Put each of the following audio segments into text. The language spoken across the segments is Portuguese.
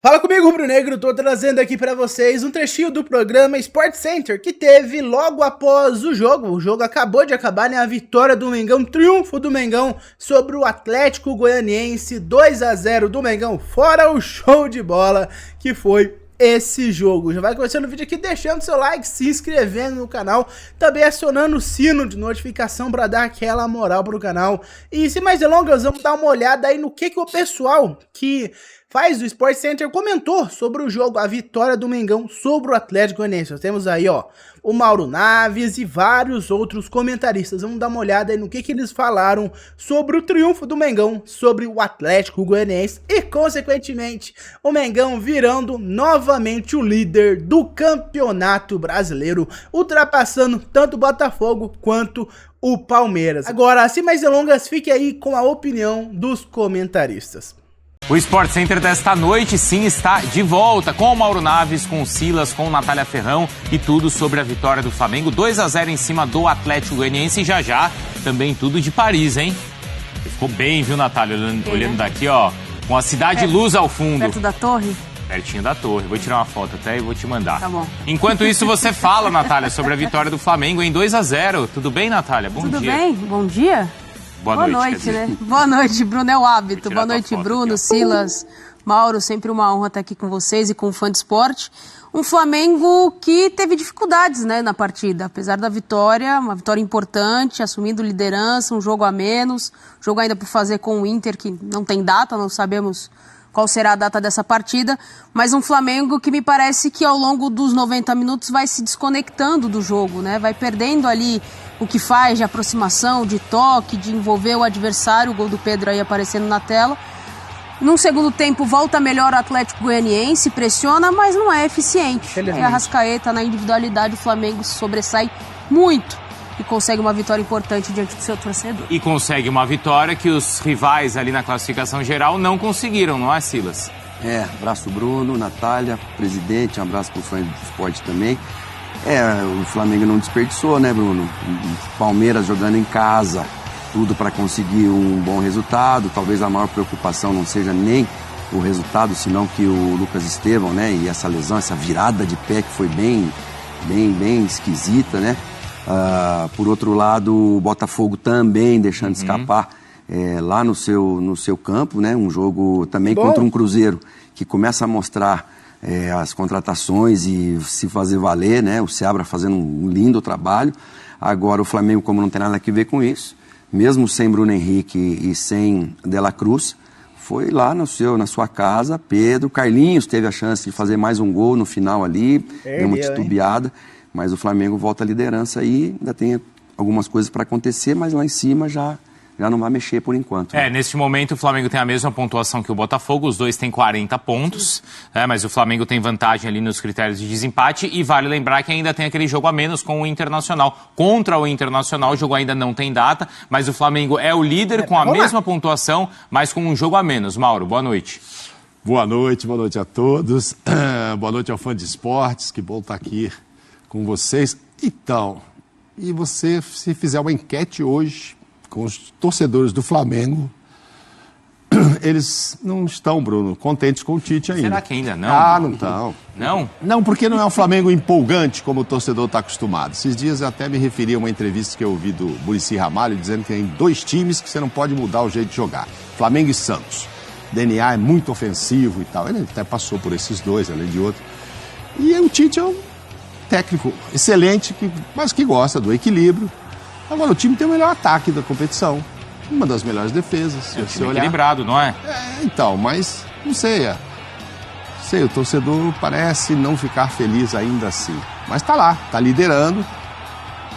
Fala comigo, Rubro Negro, tô trazendo aqui pra vocês um trechinho do programa Sport Center que teve logo após o jogo. O jogo acabou de acabar, né? A vitória do Mengão, triunfo do Mengão sobre o Atlético Goianiense, 2-0 do Mengão, fora o show de bola que foi esse jogo. Já vai começando o vídeo aqui deixando seu like, se inscrevendo no canal, também acionando o sino de notificação para dar aquela moral pro canal. E sem mais delongas, vamos dar uma olhada aí no que o pessoal que faz o Sport Center comentou sobre o jogo, a vitória do Mengão sobre o Atlético Goianiense. Nós temos aí, ó, o Mauro Naves e vários outros comentaristas. Vamos dar uma olhada aí no que eles falaram sobre o triunfo do Mengão sobre o Atlético Goianiense e, consequentemente, o Mengão virando novamente o líder do Campeonato Brasileiro, ultrapassando tanto o Botafogo quanto o Palmeiras. Agora, sem mais delongas, fique aí com a opinião dos comentaristas. O Sport Center desta noite, sim, está de volta com o Mauro Naves, com o Silas, com Natália Ferrão e tudo sobre a vitória do Flamengo. 2-0 em cima do Atlético Goianiense e já também tudo de Paris, hein? Ficou bem, viu, Natália? Olhando daqui, ó, com a Cidade Luz ao fundo. Perto da torre? Pertinho da torre. Vou tirar uma foto até e vou te mandar. Tá bom. Enquanto isso, você fala, Natália, sobre a vitória do Flamengo em 2-0. Tudo bem, Natália? Bom dia. Tudo bem? Bom dia? Boa noite, né? Boa noite, Bruno, é o hábito. Boa noite, Bruno, aqui, Silas, Mauro, sempre uma honra estar aqui com vocês e com o Fã de Esporte. Um Flamengo que teve dificuldades, né, na partida, apesar da vitória, uma vitória importante, assumindo liderança, um jogo a menos, jogo ainda por fazer com o Inter, que não tem data, não sabemos qual será a data dessa partida, mas um Flamengo que me parece que ao longo dos 90 minutos vai se desconectando do jogo, né? Vai perdendo ali o que faz de aproximação, de toque, de envolver o adversário, o gol do Pedro aí aparecendo na tela. Num segundo tempo volta melhor o Atlético Goianiense, pressiona, mas não é eficiente. É a Arrascaeta, na individualidade, o Flamengo se sobressai muito e consegue uma vitória importante diante do seu torcedor. E consegue uma vitória que os rivais ali na classificação geral não conseguiram, não é, Silas? Abraço Bruno, Natália, presidente, um abraço pro Fã do Esporte também. O Flamengo não desperdiçou, né, Bruno? O Palmeiras jogando em casa, tudo para conseguir um bom resultado. Talvez a maior preocupação não seja nem o resultado, senão que o Lucas Estevão, né, e essa lesão, essa virada de pé que foi bem esquisita, né? Por outro lado, o Botafogo também deixando escapar lá no seu campo, né? Um jogo também contra um Cruzeiro que começa a mostrar as contratações e se fazer valer, né? O Seabra fazendo um lindo trabalho. Agora o Flamengo, como não tem nada a ver com isso, mesmo sem Bruno Henrique e sem De La Cruz, foi lá na sua casa. Pedro, Carlinhos teve a chance de fazer mais um gol no final ali, deu uma titubeada. Mas o Flamengo volta à liderança e ainda tem algumas coisas para acontecer, mas lá em cima já não vai mexer por enquanto. Né? Neste momento o Flamengo tem a mesma pontuação que o Botafogo, os dois têm 40 pontos, mas o Flamengo tem vantagem ali nos critérios de desempate e vale lembrar que ainda tem aquele jogo a menos com o Internacional. Contra o Internacional o jogo ainda não tem data, mas o Flamengo é o líder com a mesma pontuação, mas com um jogo a menos. Mauro, boa noite. Boa noite a todos. Boa noite ao Fã de Esportes, que bom estar aqui com vocês. Então, e você, se fizer uma enquete hoje com os torcedores do Flamengo, eles não estão, Bruno, contentes com o Tite ainda. Será que ainda não? Não estão. Não? Não, porque não é um Flamengo empolgante como o torcedor está acostumado. Esses dias eu até me referi a uma entrevista que eu ouvi do Muricy Ramalho, dizendo que tem dois times que você não pode mudar o jeito de jogar. Flamengo e Santos. O DNA é muito ofensivo e tal. Ele até passou por esses dois, além de outro. E o Tite é um técnico excelente, mas que gosta do equilíbrio. Agora, o time tem o melhor ataque da competição, uma das melhores defesas. Se você olhar equilibrado, não é? Então, mas não sei. O torcedor parece não ficar feliz ainda assim. Mas tá lá, tá liderando,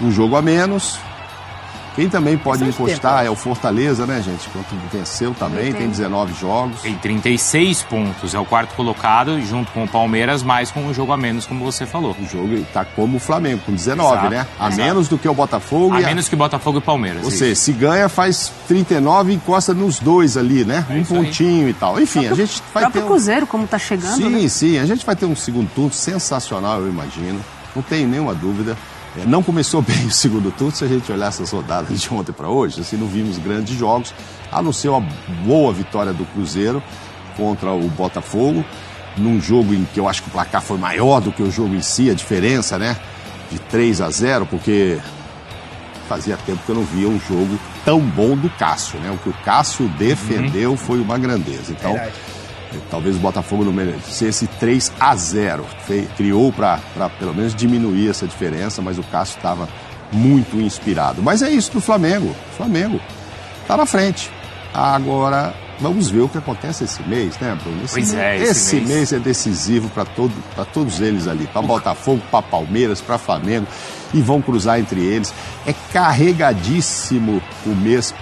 um jogo a menos. Quem também pode encostar é o Fortaleza, né, gente? Quanto venceu também, tem 19 jogos. Tem 36 pontos, é o quarto colocado, junto com o Palmeiras, mais com um jogo a menos, como você falou. O jogo está como o Flamengo, com 19, né? A menos do que o Botafogo. Menos que Botafogo e Palmeiras. Ou seja, se ganha, faz 39 e encosta nos dois ali, né? Um pontinho e tal. Enfim, a gente vai ter... O próprio Cruzeiro, como tá chegando, né? Sim, a gente vai ter um segundo turno sensacional, eu imagino. Não tenho nenhuma dúvida. Não começou bem o segundo turno, se a gente olhar essas rodadas de ontem para hoje, assim, não vimos grandes jogos, a não ser uma boa vitória do Cruzeiro contra o Botafogo. num jogo em que eu acho que o placar foi maior do que o jogo em si, a diferença, né? De 3-0, porque fazia tempo que eu não via um jogo tão bom do Cássio, né? O que o Cássio defendeu foi uma grandeza. Então, talvez o Botafogo não merecesse 3-0. Criou para pelo menos diminuir essa diferença, mas o Cássio estava muito inspirado. Mas é isso do Flamengo. O Flamengo está na frente. Agora, vamos ver o que acontece esse mês, né, Bruno? Esse mês é decisivo para todos eles ali. Para Botafogo, para Palmeiras, para Flamengo. E vão cruzar entre eles. É carregadíssimo o mês,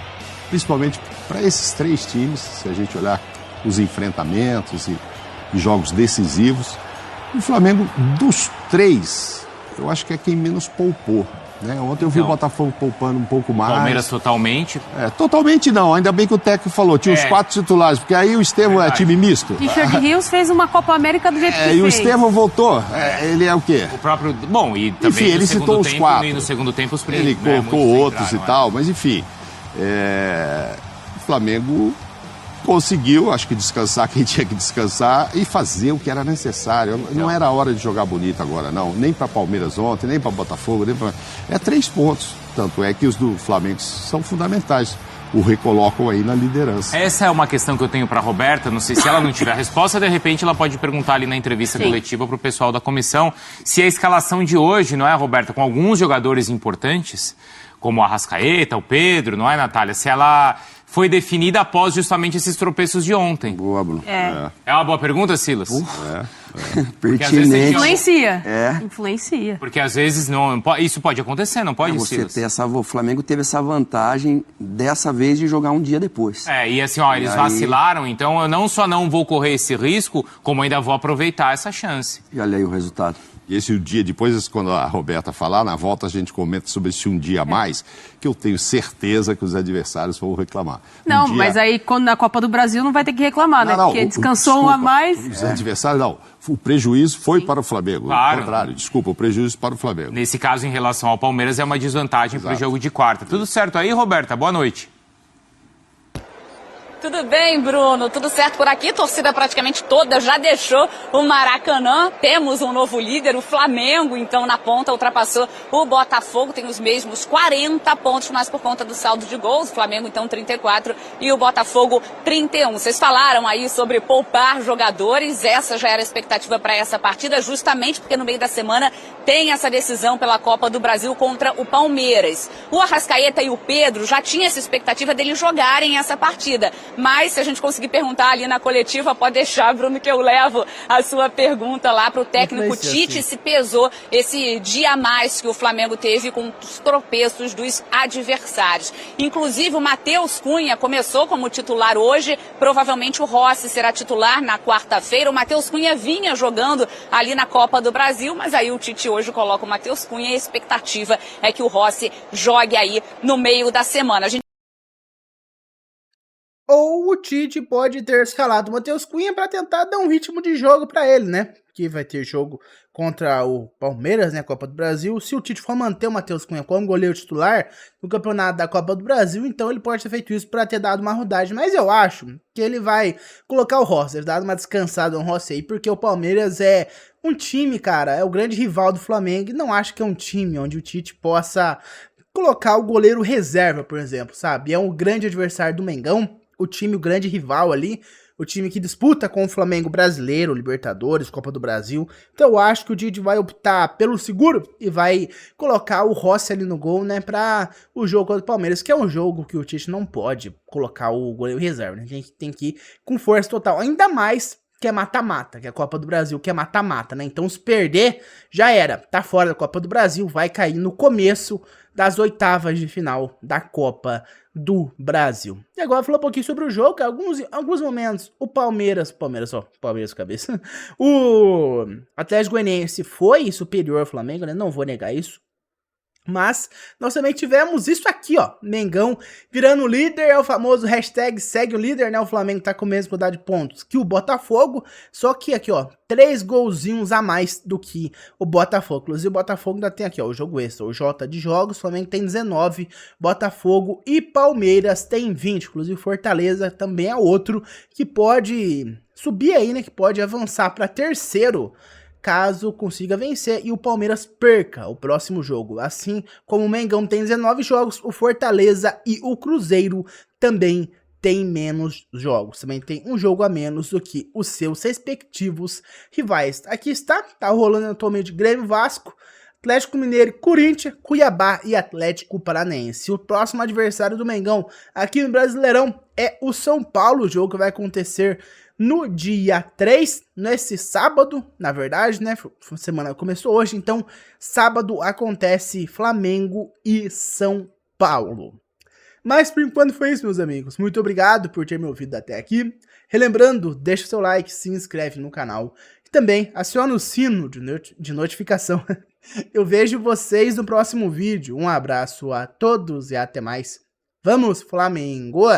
principalmente para esses 3 times, se a gente olhar os enfrentamentos e jogos decisivos. O Flamengo, dos 3, eu acho que é quem menos poupou. Né? Ontem eu vi o Botafogo poupando um pouco mais. Palmeiras totalmente? Totalmente não, ainda bem que o técnico falou, tinha os 4 titulares, porque aí o Estevão é time misto. Richard Rios fez uma Copa América do jeito que fez. E o Estevão voltou, ele é o quê? O próprio, bom, e também enfim, ele citou os 4. E no segundo tempo os ele colocou outros e tal, mas enfim, o Flamengo conseguiu, acho que descansar quem tinha que descansar e fazer o que era necessário. Não era hora de jogar bonito agora, não. Nem para Palmeiras ontem, nem para Botafogo, nem para... 3 pontos. Tanto é que os do Flamengo são fundamentais. O recolocam aí na liderança. Essa é uma questão que eu tenho para a Roberta. Não sei se ela não tiver a resposta, de repente ela pode perguntar ali na entrevista coletiva para o pessoal da comissão se a escalação de hoje, não é, Roberta, com alguns jogadores importantes, como o Arrascaeta, o Pedro, não é, Natália? Se ela foi definida após justamente esses tropeços de ontem. Boa, Bruno. É uma boa pergunta, Silas? Pertinente. Influencia. Influencia. Porque às vezes isso pode acontecer, não pode, Silas? O Flamengo teve essa vantagem dessa vez de jogar um dia depois. E assim, eles vacilaram, então eu não só não vou correr esse risco, como ainda vou aproveitar essa chance. E olha aí o resultado. E esse um dia depois, quando a Roberta falar, na volta a gente comenta sobre esse um dia a mais, que eu tenho certeza que os adversários vão reclamar. Não, mas aí quando na Copa do Brasil não vai ter que reclamar, né? Porque descansou um a mais. Os adversários, não. O prejuízo foi para o Flamengo. Claro. Ao contrário, desculpa, o prejuízo para o Flamengo. Nesse caso, em relação ao Palmeiras, é uma desvantagem para o jogo de quarta. Tudo certo aí, Roberta? Boa noite. Tudo bem, Bruno? Tudo certo por aqui? Torcida praticamente toda já deixou o Maracanã. Temos um novo líder, o Flamengo, então, na ponta, ultrapassou o Botafogo. Tem os mesmos 40 pontos, mas por conta do saldo de gols. O Flamengo, então, 34 e o Botafogo, 31. Vocês falaram aí sobre poupar jogadores. Essa já era a expectativa para essa partida, justamente porque no meio da semana tem essa decisão pela Copa do Brasil contra o Palmeiras. O Arrascaeta e o Pedro já tinham essa expectativa deles jogarem essa partida. Mas se a gente conseguir perguntar ali na coletiva, pode deixar, Bruno, que eu levo a sua pergunta lá para o técnico Tite, se pesou esse dia a mais que o Flamengo teve com os tropeços dos adversários. Inclusive o Matheus Cunha começou como titular hoje, provavelmente o Rossi será titular na quarta-feira. O Matheus Cunha vinha jogando ali na Copa do Brasil, mas aí o Tite hoje coloca o Matheus Cunha e a expectativa é que o Rossi jogue aí no meio da semana. Ou o Tite pode ter escalado o Matheus Cunha para tentar dar um ritmo de jogo para ele, né? Que vai ter jogo contra o Palmeiras, né? Copa do Brasil. Se o Tite for manter o Matheus Cunha como goleiro titular no campeonato da Copa do Brasil, então ele pode ter feito isso para ter dado uma rodagem. Mas eu acho que ele vai colocar o Rossi, dado uma descansada no Rossi aí, porque o Palmeiras é um time, cara, é o grande rival do Flamengo. E não acho que é um time onde o Tite possa colocar o goleiro reserva, por exemplo, sabe? É um grande adversário do Mengão. O time, o grande rival ali, o time que disputa com o Flamengo brasileiro, Libertadores, Copa do Brasil. Então eu acho que o Tite vai optar pelo seguro e vai colocar o Rossi ali no gol, né, para o jogo contra o Palmeiras, que é um jogo que o Tite não pode colocar o goleiro reserva, né? Tem que ir com força total, ainda mais que é mata-mata, que é a Copa do Brasil, que é mata-mata, né? Então se perder, já era, tá fora da Copa do Brasil, vai cair no começo das oitavas de final da Copa do Brasil. E agora falou um pouquinho sobre o jogo, alguns momentos o Palmeiras cabeça, o Atlético Goianiense foi superior ao Flamengo, né? Não vou negar isso. Mas nós também tivemos isso aqui, ó, Mengão virando líder, é o famoso hashtag segue o líder, né? O Flamengo tá com a mesma quantidade de pontos que o Botafogo, só que aqui, ó, 3 golzinhos a mais do que o Botafogo. Inclusive o Botafogo ainda tem aqui, ó, o jogo extra, o J de jogos, o Flamengo tem 19, Botafogo e Palmeiras tem 20, inclusive Fortaleza também é outro que pode subir aí, né, que pode avançar para terceiro, caso consiga vencer e o Palmeiras perca o próximo jogo. Assim como o Mengão tem 19 jogos, o Fortaleza e o Cruzeiro também tem menos jogos. Também tem um jogo a menos do que os seus respectivos rivais. Aqui está, tá rolando atualmente Grêmio, Vasco, Atlético Mineiro, Corinthians, Cuiabá e Atlético Paranaense. O próximo adversário do Mengão aqui no Brasileirão é o São Paulo. O jogo que vai acontecer no dia 3, nesse sábado, na verdade, né? A semana começou hoje, então sábado acontece Flamengo e São Paulo. Mas por enquanto foi isso, meus amigos. Muito obrigado por ter me ouvido até aqui. Relembrando, deixa o seu like, se inscreve no canal e também aciona o sino de notificação. Eu vejo vocês no próximo vídeo. Um abraço a todos e até mais. Vamos, Flamengo!